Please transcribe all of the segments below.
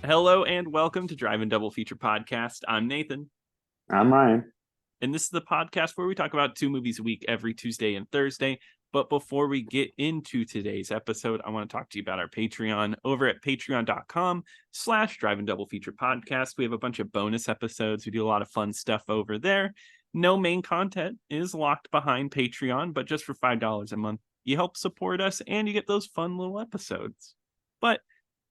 Hello and welcome to Drive-In Double Feature Podcast. I'm Nathan. I'm Ryan. And this is the podcast where we talk about 2 movies a week every Tuesday and Thursday. But before we get into today's episode, I want to talk to you about our Patreon over at patreon.com/Drive-In Double Feature Podcast. We have a bunch of bonus episodes. We do a lot of fun stuff over there. No main content is locked behind Patreon, but just for $5 a month, you help support us and you get those fun little episodes. But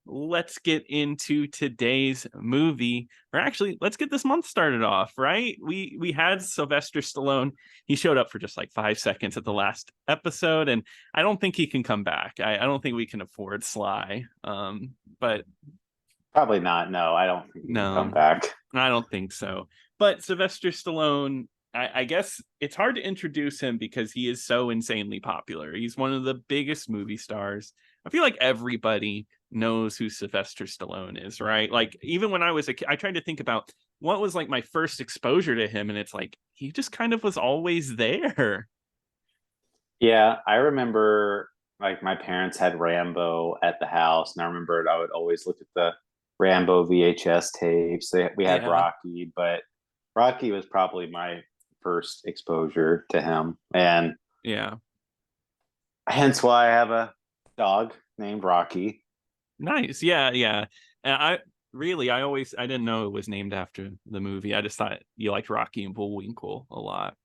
let's get into today's movie, or actually let's get this month started off. Right, we had Sylvester Stallone. He showed up for just like 5 seconds at the last episode, and I don't think he can come back. I don't think we can afford Sly, but Probably not. No, I don't think he can come no, back. I don't think so. But Sylvester Stallone, I guess it's hard to introduce him because he is so insanely popular. He's one of the biggest movie stars. I feel like everybody knows who Sylvester Stallone is, right? Like, even when I was a kid, I tried to think about what was like my first exposure to him, and it's like he just kind of was always there. Yeah, I remember like my parents had Rambo at the house, and I remember I would always look at the Rambo VHS tapes. We had Yeah. Rocky, but Rocky was probably my first exposure to him, and Yeah. hence why I have a dog named Rocky. Nice. Yeah, yeah. And I didn't know it was named after the movie. I just thought you liked Rocky and Bullwinkle a lot.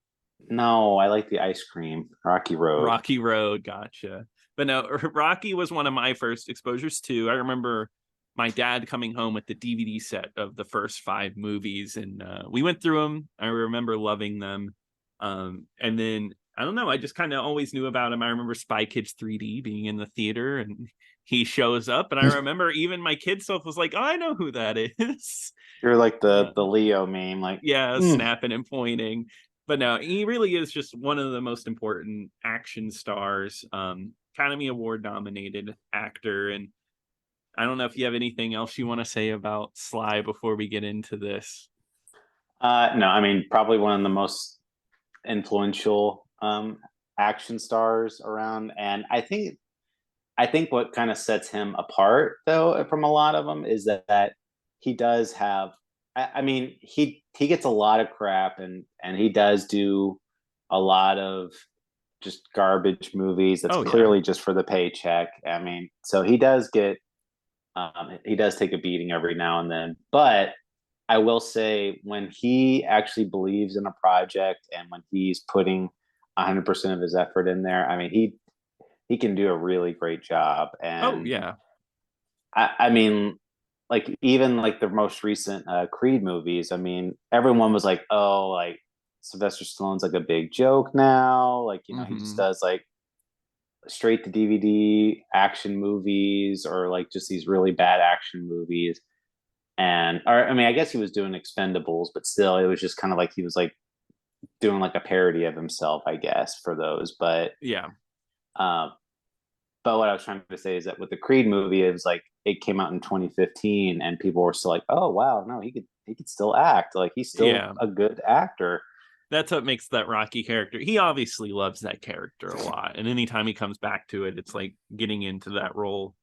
No, I like the ice cream, Rocky Road. Rocky Road, gotcha. But no, Rocky was one of my first exposures too. I remember my dad coming home with the DVD set of the first 5 movies, and we went through them. I remember loving them. And then I don't know, I just kind of always knew about him. I remember Spy Kids 3D being in the theater, and he shows up, and I remember even my kid self was like, oh, I know who that is. You're like the Uh, the Leo meme, like, yeah, mm. snapping and pointing. But no, he really is just one of the most important action stars. Academy Award nominated actor. And I don't know if you have anything else you want to say about Sly before we get into this. No, I mean probably one of the most influential action stars around, and I think what kind of sets him apart though from a lot of them is that he does have. I mean, he gets a lot of crap, and he does do a lot of just garbage movies. That's Oh yeah. clearly just for the paycheck. I mean, so he does take a beating every now and then, but I will say when he actually believes in a project and when he's putting 100% of his effort in there, I mean, he can do a really great job. Oh And yeah. I mean, like even like the most recent Creed movies, I mean, everyone was like, oh, like Sylvester Stallone's like a big joke now. Like, he just Mm-hmm. does like straight to DVD action movies or like just these really bad action movies. Or I mean, I guess he was doing Expendables, but still, it was just kind of like he was like doing like a parody of himself, I guess, for those. Yeah. Uh, but what I was trying to say is that with the Creed movie, it was like it came out in 2015, and people were still like, "Oh wow, no, he could still act. Like he's still Yeah. a good actor." That's what makes that Rocky character. He obviously loves that character a lot. And anytime he comes back to it, it's like getting into that role.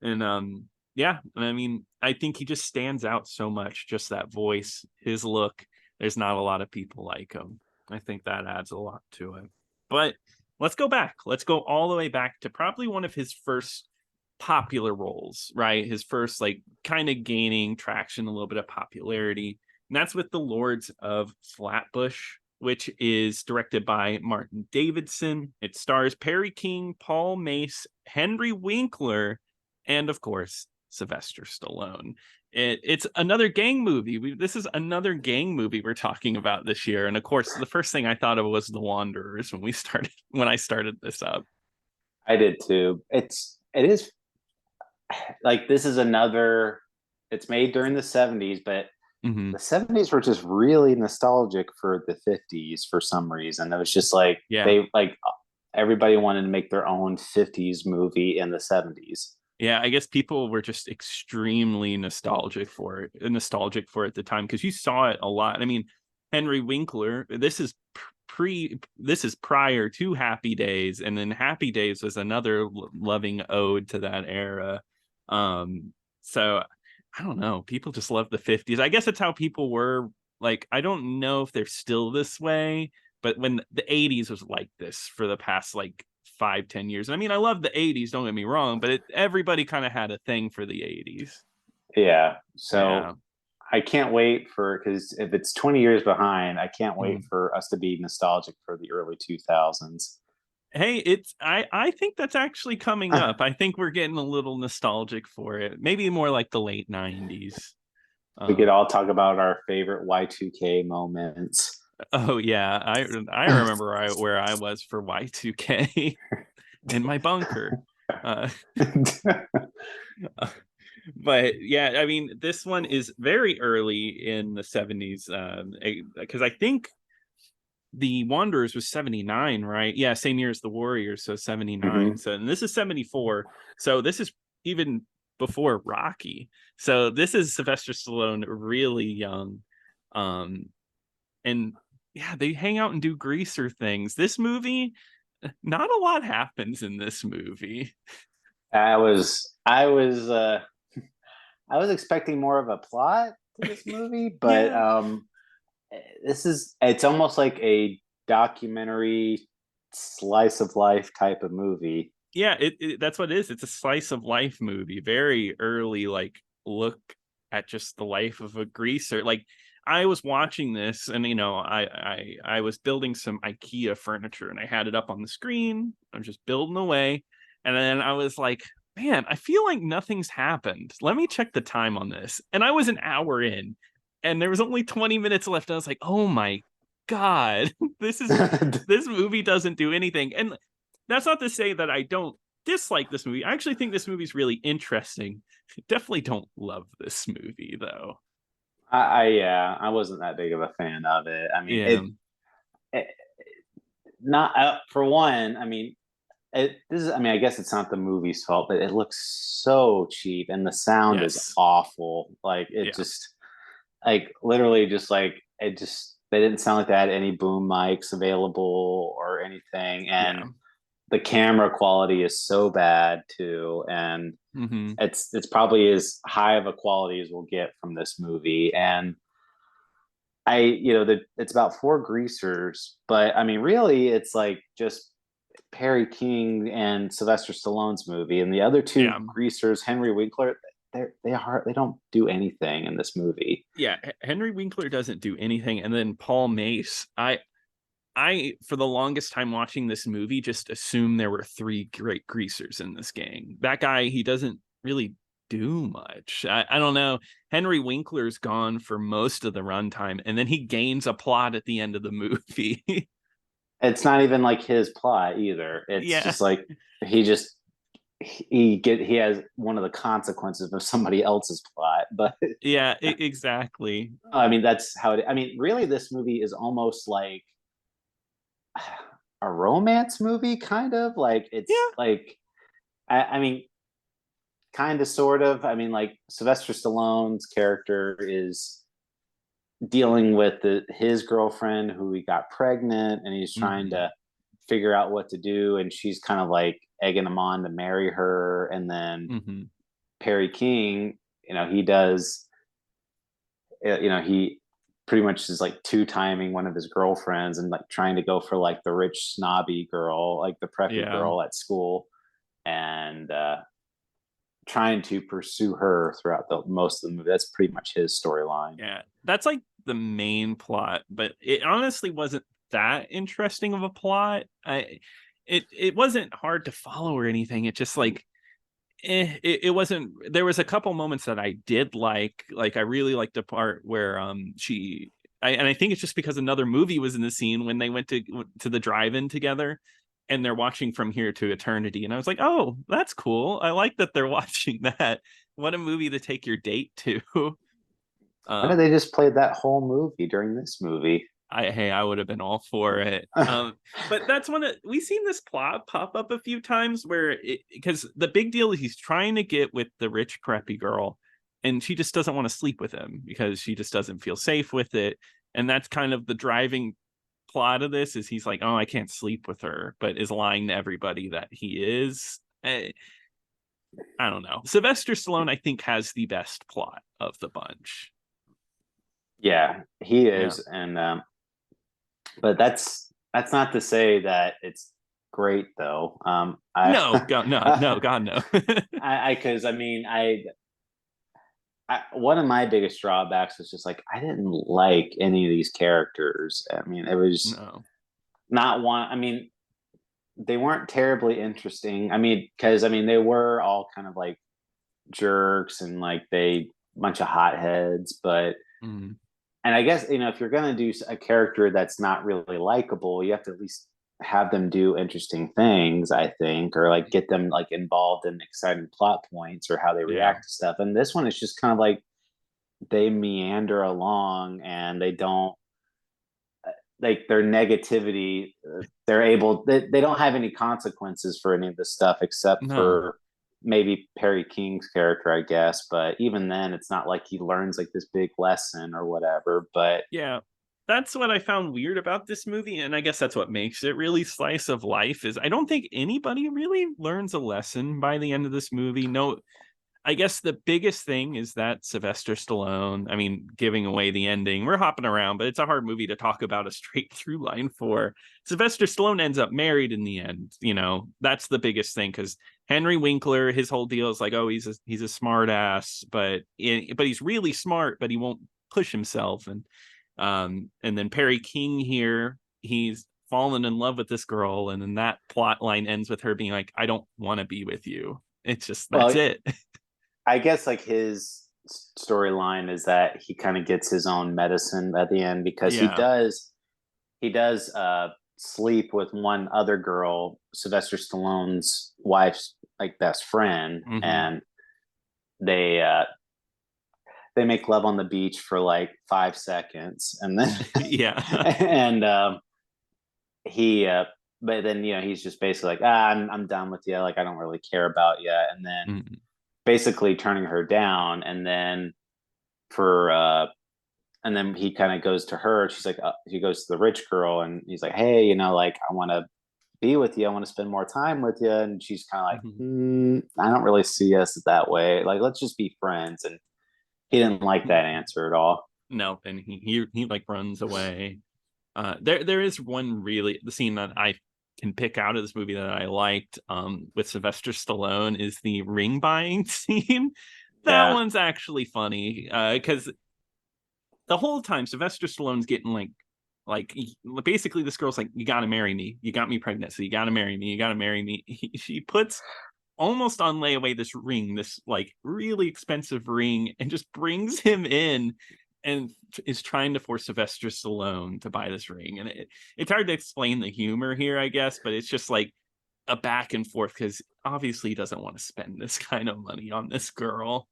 And yeah, I mean, I think he just stands out so much, just that voice, his look. There's not a lot of people like him. I think that adds a lot to it. But let's go back. Let's go all the way back to probably one of his first popular roles, right? His first like kind of gaining traction, a little bit of popularity. And that's with the Lords of Flatbush, which is directed by Martin Davidson. It stars Perry King, Paul Mace, Henry Winkler, and of course, Sylvester Stallone. It's another gang movie. This is another gang movie we're talking about this year. And of course, the first thing I thought of was The Wanderers when I started this up. I did too. It is like this is another. It's made during the 70s, but Mm-hmm. the 70s were just really nostalgic for the 50s for some reason. It was just like Yeah. they like everybody wanted to make their own 50s movie in the 70s. Yeah, I guess people were just extremely nostalgic for it at the time because you saw it a lot. I mean, Henry Winkler, this is prior to Happy Days, and then Happy Days was another loving ode to that era. So I don't know. People just love the 50s. I guess it's how people were. Like, I don't know if they're still this way, but when the 80s was like this for the past like 5-10 years. I mean, I love the 80s, don't get me wrong, but everybody kind of had a thing for the 80s. Yeah. Yeah. So I can't wait for, because if it's 20 years behind, I can't wait Mhm. for us to be nostalgic for the early 2000s. Hey, it's I think that's actually coming up. I think we're getting a little nostalgic for it. Maybe more like the late 90s. We could Um, all talk about our favorite Y2K moments. oh yeah, I remember where I was for Y2K in my bunker. Uh, but yeah, I mean, this one is very early in the 70s, because I think the Wanderers was 79, right? Yeah, same year as the Warriors, so 79. Mhm. So, and this is 74. So this is even before Rocky. So this is Sylvester Stallone really young. Um, and yeah, they hang out and do greaser things. This movie, not a lot happens in this movie. I was expecting more of a plot to this movie, but Yeah. it's almost like a documentary slice of life type of movie. Yeah, that's what it is. It's a slice of life movie. Very early, like look at just the life of a greaser. Like I was watching this, and I was building some IKEA furniture, and I had it up on the screen. I'm just building away, and then I was like, "Man, I feel like nothing's happened. Let me check the time on this." And I was an hour in, and there was only 20 minutes left. I was like, "Oh my god, this movie doesn't do anything." And that's not to say that I don't dislike this movie. I actually think this movie's really interesting. Definitely don't love this movie though. Yeah, I wasn't that big of a fan of it. I mean, Yeah. it not for one. I mean, this is. I mean, I guess it's not the movie's fault, but it looks so cheap, and the sound is Yes. awful. Like it Yeah. just, like literally, just like it just. They didn't sound like they had any boom mics available or anything, Yeah. and the camera quality is so bad too, and Mm-hmm. it's probably as high of a quality as we'll get from this movie. And it's about four greasers, but I mean, really, it's like just Perry King and Sylvester Stallone's movie, and the other two Yeah. greasers, Henry Winkler, they don't do anything in this movie. Yeah. Henry Winkler doesn't do anything. And then Paul Mace, I for the longest time watching this movie just assumed there were three great greasers in this gang. That guy, he doesn't really do much. I don't know. Henry Winkler's gone for most of the runtime, and then he gains a plot at the end of the movie. It's not even like his plot either. It's Yeah. just like he just he has one of the consequences of somebody else's plot. But Yeah, exactly. I mean, that's how it. I mean, really, this movie is almost like a romance movie, kind of like it's Yeah. like I mean, kind of, sort of. I mean, like Sylvester Stallone's character is dealing with his girlfriend who he got pregnant, and he's trying Hmm. to figure out what to do, and she's kind of like egging him on to marry her. And then Hmm. Perry King, he does, he pretty much is like two timing one of his girlfriends and like trying to go for like the rich snobby girl, like the preppy Yeah. girl at school, and trying to pursue her throughout the most of the movie. That's pretty much his storyline. Yeah. That's like the main plot, but it honestly wasn't that interesting of a plot. It wasn't hard to follow or anything. It just like it wasn't. There was a couple moments that I did like I really liked the part where and I think it's just because another movie was in the scene when they went to the drive-in together, and they're watching From Here to Eternity, and I was like, oh, that's cool. I like that they're watching that. What a movie to take your date to. Why did um they just play that whole movie during this movie? I would have been all for it. But that's we've seen this plot pop up a few times where because the big deal is he's trying to get with the rich preppy girl, and she just doesn't want to sleep with him because she just doesn't feel safe with it. And that's kind of the driving plot of this is he's like, oh, I can't sleep with her, but is lying to everybody that he is. I don't know. Sylvester Stallone, I think, has the best plot of the bunch. Yeah, he Yeah. is, and but that's not to say that it's great though. No, God, no, no, God, no. Because I mean, one of my biggest drawbacks was just like I didn't like any of these characters. I mean, it was No. not one. I mean, they weren't terribly interesting. I mean, because I mean, they were all kind of like jerks and like they bunch of hotheads, but Mm, and I guess if you're gonna do a character that's not really likable, you have to at least have them do interesting things, I think, or like get them like involved in exciting plot points or how they yeah. react to stuff. And this one is just kind of like they meander along and they don't like their negativity. They don't have any consequences for any of this stuff except No. for maybe Perry King's character, I guess. But even then, it's not like he learns like this big lesson or whatever. But Yeah. That's what I found weird about this movie, and I guess that's what makes it really slice of life is I don't think anybody really learns a lesson by the end of this movie. No, I guess the biggest thing is that Sylvester Stallone, I mean, giving away the ending, we're hopping around, but it's a hard movie to talk about a straight through line for. Sylvester Stallone ends up married in the end. That's the biggest thing because Henry Winkler, his whole deal is like, oh, he's a smart ass, but he's really smart, but he won't push himself. And then Perry King here, he's fallen in love with this girl, and then that plot line ends with her being like, I don't want to be with you. It's just that's well, it. I guess like his storyline is that he kind of gets his own medicine at the end because Yeah. he does sleep with one other girl, Sylvester Stallone's wife's like best friend, Hmm. and they uh they make love on the beach for like 5 seconds, and then Yeah. and he but then he's just basically like I'm done with you, like I don't really care about you, and then Mhm. basically turning her down, and then for and then he kind of goes to her. She's like, he goes to the rich girl, and he's like, hey, like I want to be with you. I want to spend more time with you. And she's kind of like, Mhm. I don't really see us that way. Like, let's just be friends. And he didn't like that answer at all. No, and he like runs away. There is one really the scene that I can pick out of this movie that I liked with Sylvester Stallone is the ring buying scene. That Yeah. one's actually funny because the whole time Sylvester Stallone's getting basically this girl's like, you gotta marry me, you got me pregnant, so you gotta marry me, you gotta marry me. She puts almost on layaway this ring, this like really expensive ring, and just brings him in and is trying to force Sylvester Stallone to buy this ring. And it's hard to explain the humor here, I guess, but it's just like a back and forth because obviously he doesn't want to spend this kind of money on this girl.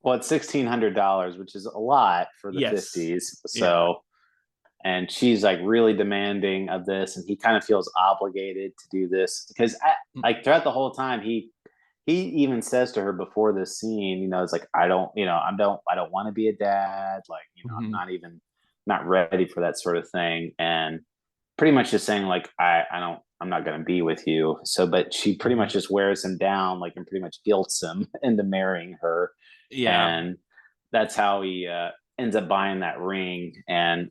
Well, it's $1,600, which is a lot for the Yes. 50s. Yeah. So, and she's like really demanding of this, and he kind of feels obligated to do this because like throughout the whole time he even says to her before this scene, it's like I don't want to be a dad, like I'm Mm-hmm. not ready for that sort of thing, and pretty much just saying like I'm not going to be with you. So, but she pretty Mm-hmm. much just wears him down, like, and pretty much guilts him into marrying her, Yeah. and that's how he ends up buying that ring. And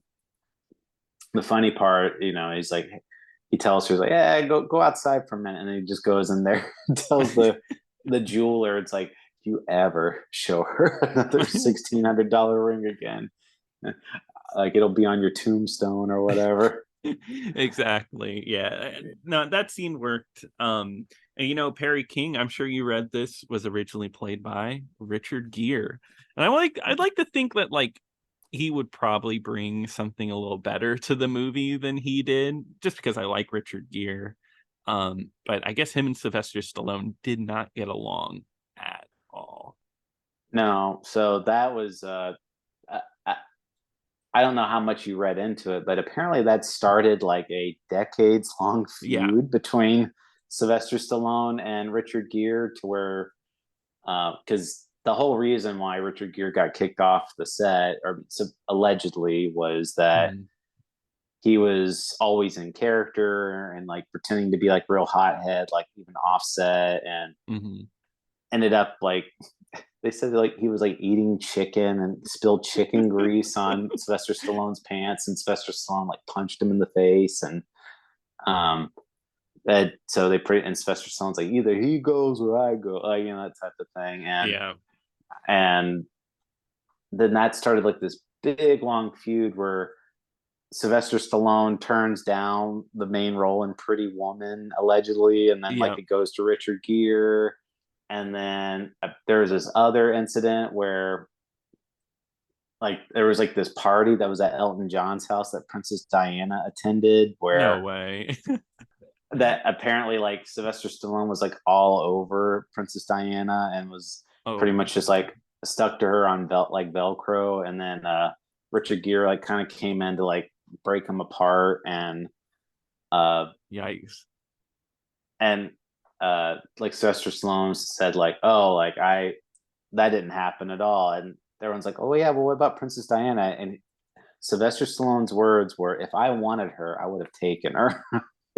the funny part, he's like, he tells her, he's like, yeah, go outside for a minute, and then he just goes in there and tells the jeweler, it's like, if you ever show her another $1,600 ring again, like it'll be on your tombstone or whatever. Exactly. Yeah. No, that scene worked. And Perry King, I'm sure you read this, was originally played by Richard Gere. And I'd like to think that like he would probably bring something a little better to the movie than he did, just because I like Richard Gere. But I guess him and Sylvester Stallone did not get along at all. No, so that was I, I don't know how much you read into it, but apparently that started like a decades long Yeah. feud between Sylvester Stallone and Richard Gere, to where because the whole reason why Richard Gere got kicked off the set, or allegedly, was that Mhm. he was always in character and like pretending to be like real hothead, like even Offset, and Mhm. ended up like they said like he was like eating chicken and spilled chicken grease on Sylvester Stallone's pants, and Sylvester Stallone like punched him in the face, and um that so they pretty and Sylvester Stallone's like either he goes or I go, like that type of thing, Yeah. and then that started like this big long feud where Sylvester Stallone turns down the main role in Pretty Woman allegedly, and then like Yeah. it goes to Richard Gere, and then there was this other incident where like there was like this party that was at Elton John's house that Princess Diana attended, No where way. that apparently like Sylvester Stallone was like all over Princess Diana and was Oh pretty my much just god. like stuck to her on like Velcro, and then Richard Gere like kind of came in to like break them apart, uh Yikes. and like Sylvester Stallone said like, oh, like I that didn't happen at all, and everyone's like, oh yeah, well what about Princess Diana? And Sylvester Stallone's words were, if I wanted her I would have taken her.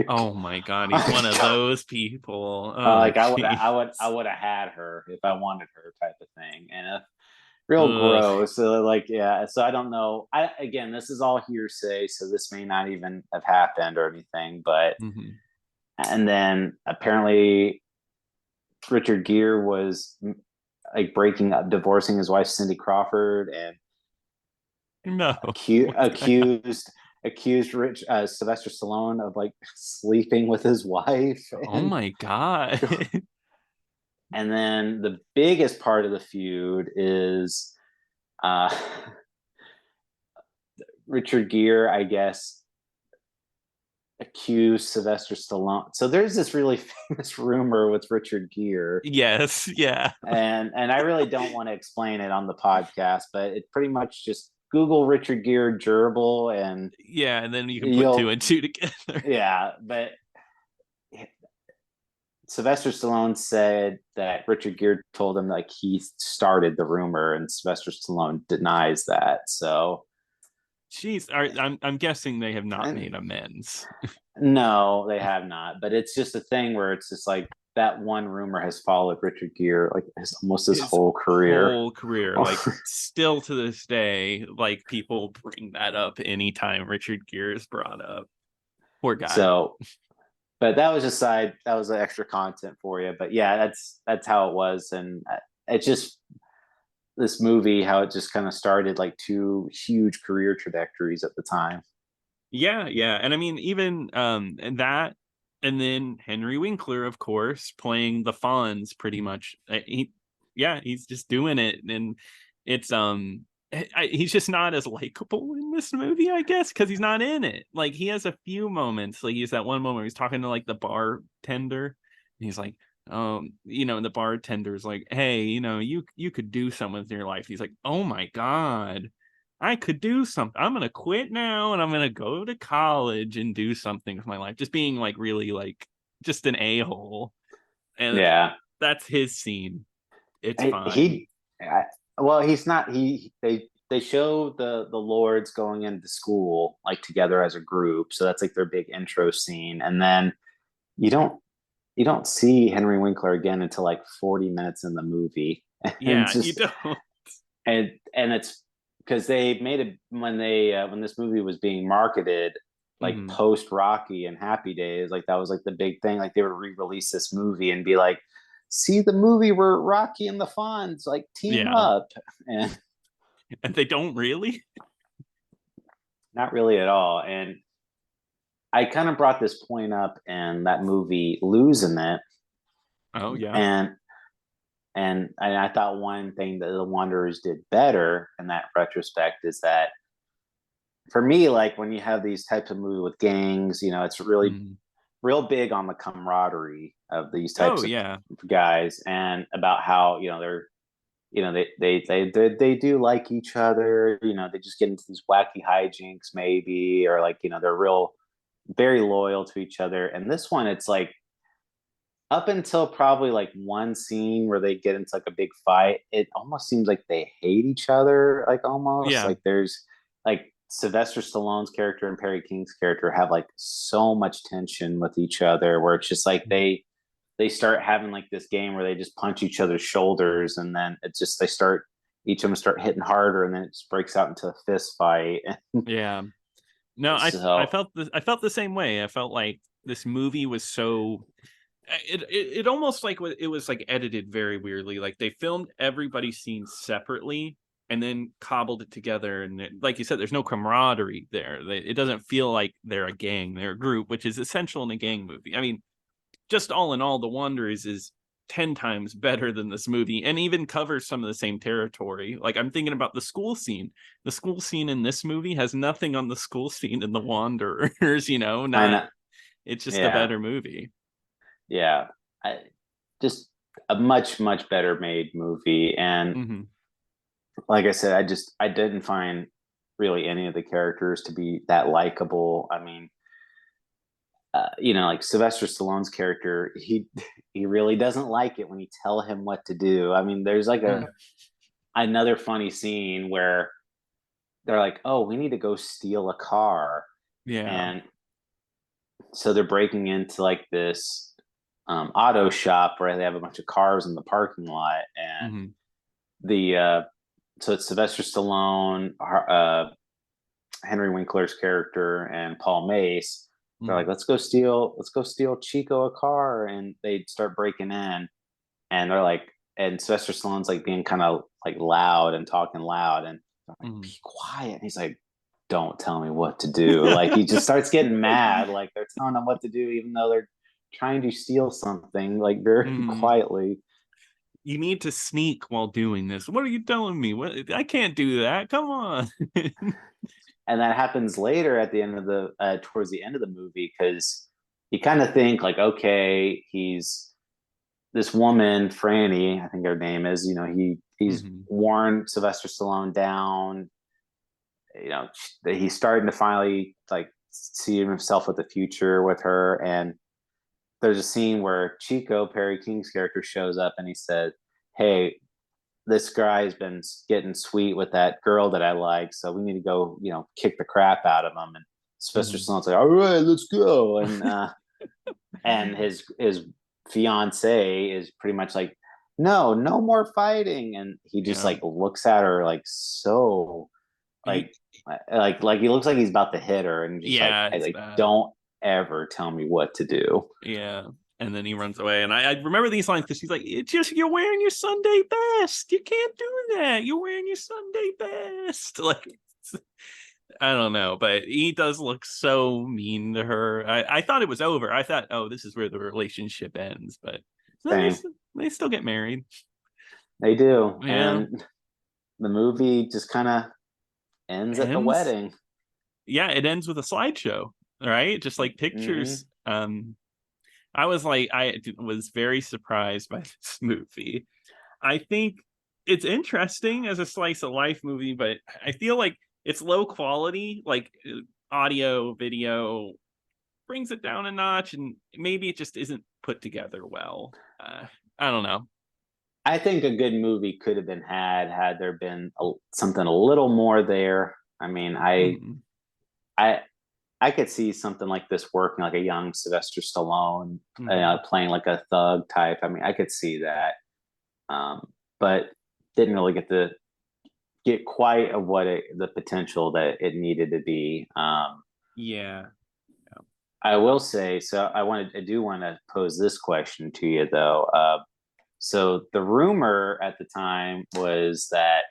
Oh my god, he's one of those people. Oh Like I jeez. would have had her if I wanted her, type of thing, and real Ugh. gross. So like, yeah. So I don't know. I again, this is all hearsay, so this may not even have happened or anything. But Mhm. and then apparently Richard Gere was like breaking up, divorcing his wife Cindy Crawford, and No. accused Rich Sylvester Stallone of like sleeping with his wife, Oh my god. and then the biggest part of the feud is uh, Richard Gere, I guess, accused Sylvester Stallone. So there's this really famous rumor with Richard Gere, Yes, yeah. and I really don't want to explain it on the podcast, but it pretty much just Google Richard Gere gerbil and Yeah, and then you can put two you'll and two together. yeah. But Sylvester Stallone said that Richard Gere told him like he started the rumor, and Sylvester Stallone denies that. So Jeez, I'm guessing they have not and made amends. no, they have not. But it's just a thing where it's just like that one rumor has followed Richard Gere like almost his His whole career. whole career, like still to this day, like people bring that up anytime Richard Gere is brought up. Poor guy. So, but that was just side. That was extra content for you. But yeah, that's how it was, and it just this movie how it just kind of started like two huge career trajectories at the time. Yeah, yeah. And I mean, even and that, and then Henry Winkler, of course, playing the Fonz pretty much. Yeah, he's just doing it. And it's he's just not as likable in this movie, I guess, because he's not in it. Like he has a few moments, like he's that one moment where he's talking to like the bartender, and he's like, and the bartender's like, hey, you could do something with your life. He's like, oh my god, I could do something. I'm gonna quit now and I'm gonna go to college and do something with my life. Just being like really like just an a-hole. And Yeah, that's his scene. It's I, fine. he. I, well, he's not. They show the lords going into school like together as a group, so that's like their big intro scene, and then you don't you don't see Henry Winkler again until like 40 minutes in the movie. And Yeah, you just don't. and it's because they made it when this movie was being marketed like Mhm. post Rocky and Happy Days, like that was like the big thing, like they would re-release this movie and be like, see the movie where Rocky and the Fonz like team Yeah. up, and And they don't really. not really at all. And I kind of brought this point up in that movie Losing It, Oh yeah. and and I thought one thing that the Wanderers did better in that retrospect is that for me, like when you have these types of movies with gangs, it's really Mhm. real big on the camaraderie of these Oh types of yeah. guys, and about how they're they do like each other. They just get into these wacky hijinks maybe, or like they're real very loyal to each other. And this one, it's like up until probably like one scene where they get into like a big fight, it almost seems like they hate each other, like almost Yeah. like there's like Sylvester Stallone's character and Perry King's character have like so much tension with each other where it's just like Mhm. they start having like this game where they just punch each other's shoulders, and then it's just each of them start hitting harder, and then it just breaks out into a fist fight. Yeah. No, I So felt the same way. I felt like this movie was so it almost like it was like edited very weirdly. Like they filmed everybody's scenes separately and then cobbled it together. And like you said, there's no camaraderie there. It doesn't feel like they're a gang, they're a group, which is essential in a gang movie. I mean, just all in all, The Wanderers is 10 times better than this movie and even covers some of the same territory. Like I'm thinking about the school scene. The school scene in this movie has nothing on the school scene in The Wanderers, I not know, it's just a yeah, better movie. yeah, just a much better made movie. And Mm-hmm. like I said, I didn't find really any of the characters to be that likable. I mean, like Sylvester Stallone's character, he really doesn't like it when you tell him what to do. I mean, there's like Mm. another funny scene where they're like, "Oh, we need to go steal a car," Yeah. and so they're breaking into like this auto shop where they have a bunch of cars in the parking lot, and Mm-hmm. the so it's Sylvester Stallone, Henry Winkler's character, and Paul Mace. They're Mm-hmm. like, let's go steal Chico a car, and they start breaking in, and they're like, and Sylvester Stallone's like being kind of like loud and talking loud, and they're like, Mm-hmm. be quiet. And he's like, don't tell me what to do. Like he just starts getting mad, like they're telling him what to do, even though they're trying to steal something, like very Mm-hmm. quietly. You need to sneak while doing this. What are you telling me? What I can't do that. Come on. And that happens later at the end of the towards the end of the movie, because you kind of think like, okay, he's this woman, Franny, I think her name is, he's Mm-hmm. worn Sylvester Stallone down. He's starting to finally like see himself with the future with her. And there's a scene where Chico, Perry King's character, shows up and he said, hey, this guy's been getting sweet with that girl that I like, so we need to go, kick the crap out of him. And Sylvester Mm-hmm. Stallone's like, all right, let's go. And his fiance is pretty much like, no, no more fighting. And he just Yeah. like looks at her like so You, like like he looks like he's about to hit her, and just like, yeah, I it's like, bad. don't ever tell me what to do. Yeah. And then he runs away. And I remember these lines because she's like, it's just you're wearing your Sunday best. You can't do that. You're wearing your Sunday best. Like I don't know, but he does look so mean to her. I thought it was over. I thought, oh, this is where the relationship ends, but no, Same. they still get married. They do. Yeah. And the movie just kind of ends at the Ends. wedding. Yeah, it ends with a slideshow, right? Just like Mm-hmm. pictures. I was like, I was very surprised by this movie. I think it's interesting as a slice of life movie, but I feel like it's low quality, like audio, video brings it down a notch, and maybe it just isn't put together well. I don't know. I think a good movie could have been had there been something a little more there. I mean, Mm-hmm. I I could see something like this working, like a young Sylvester Stallone Mm-hmm. playing like a thug type. I mean, I could see that, but didn't really get quite of the potential that it needed to be. Yeah. I will say, so I do want to pose this question to you though. So the rumor at the time was that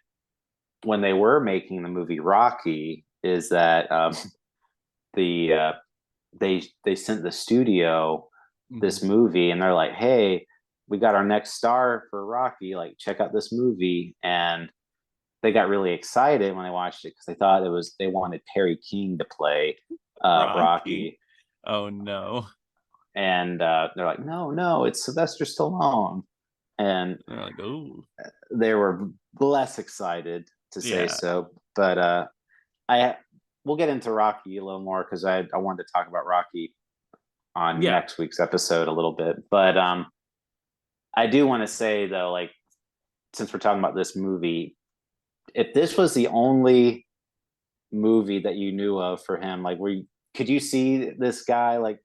when they were making the movie Rocky, is that the they sent the studio Mm-hmm. this movie, and they're like, hey, we got our next star for Rocky, like check out this movie. And they got really excited when they watched it, because they wanted Perry King to play Rocky. Rocky. Oh no. And they're like, no, it's Sylvester Stallone. And They're like, oh they were less excited, to say yeah. so. But I we'll get into Rocky a little more, because I wanted to talk about Rocky on Yeah. next week's episode a little bit. But I do want to say though, like, since we're talking about this movie, if this was the only movie that you knew of for him, like, could you see this guy like,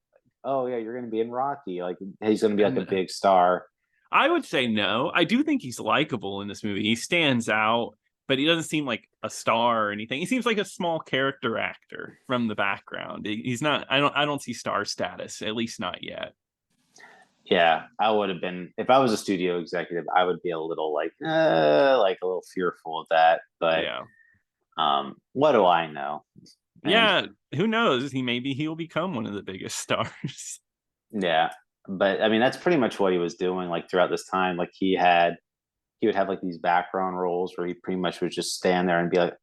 oh yeah, you're going to be in Rocky. Like he's going to be like And a big star. I would say no. I do think he's likable in this movie. He stands out, but he doesn't seem like a star or anything. He seems like a small character actor from the background. He's not. I don't see star status, at least not yet. Yeah, I would have been if I was a studio executive. I would be a little like a little fearful of that. But Yeah. what do I know? And Yeah, who knows? He'll become one of the biggest stars. yeah, but I mean that's pretty much what he was doing like throughout this time. Like he would have like these background roles where he pretty much would just stand there and be like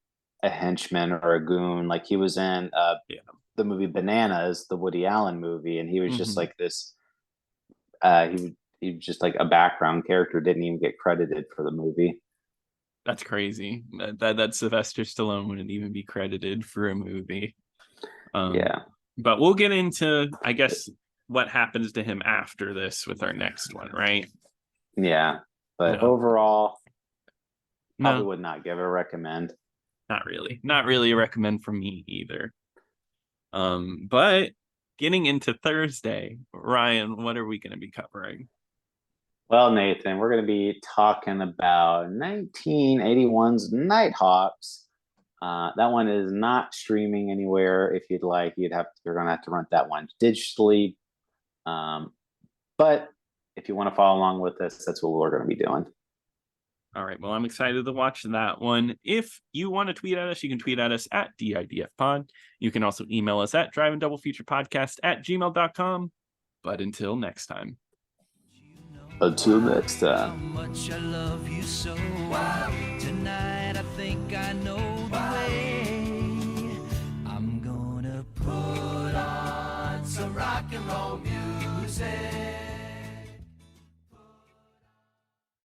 a henchman or a goon. Like he was in Yeah. the movie Bananas, the Woody Allen movie, and he was just like this. He was just like a background character, didn't even get credited for the movie. That's crazy. That Sylvester Stallone wouldn't even be credited for a movie. Yeah. But we'll get into, I guess, what happens to him after this with our next one, right? Yeah. But No. overall, probably No, would not give a recommend. not really. Not really a recommend from me either. But getting into Thursday, Ryan, what are we going to be covering? Well, Nathan, we're going to be talking about 1981's Nighthawks. That one is not streaming anywhere. If you'd like, you're going to have to rent that one digitally. But if you want to follow along with us, that's what we're going to be doing. All right. Well, I'm excited to watch that one. If you want to tweet at us, you can tweet at us at DIDFpod. You can also email us at driveanddoublefuturepodcast@gmail.com. But until next time. Until next time. How much I love you so. Tonight I think I know the way. I'm gonna put on some rock and roll music.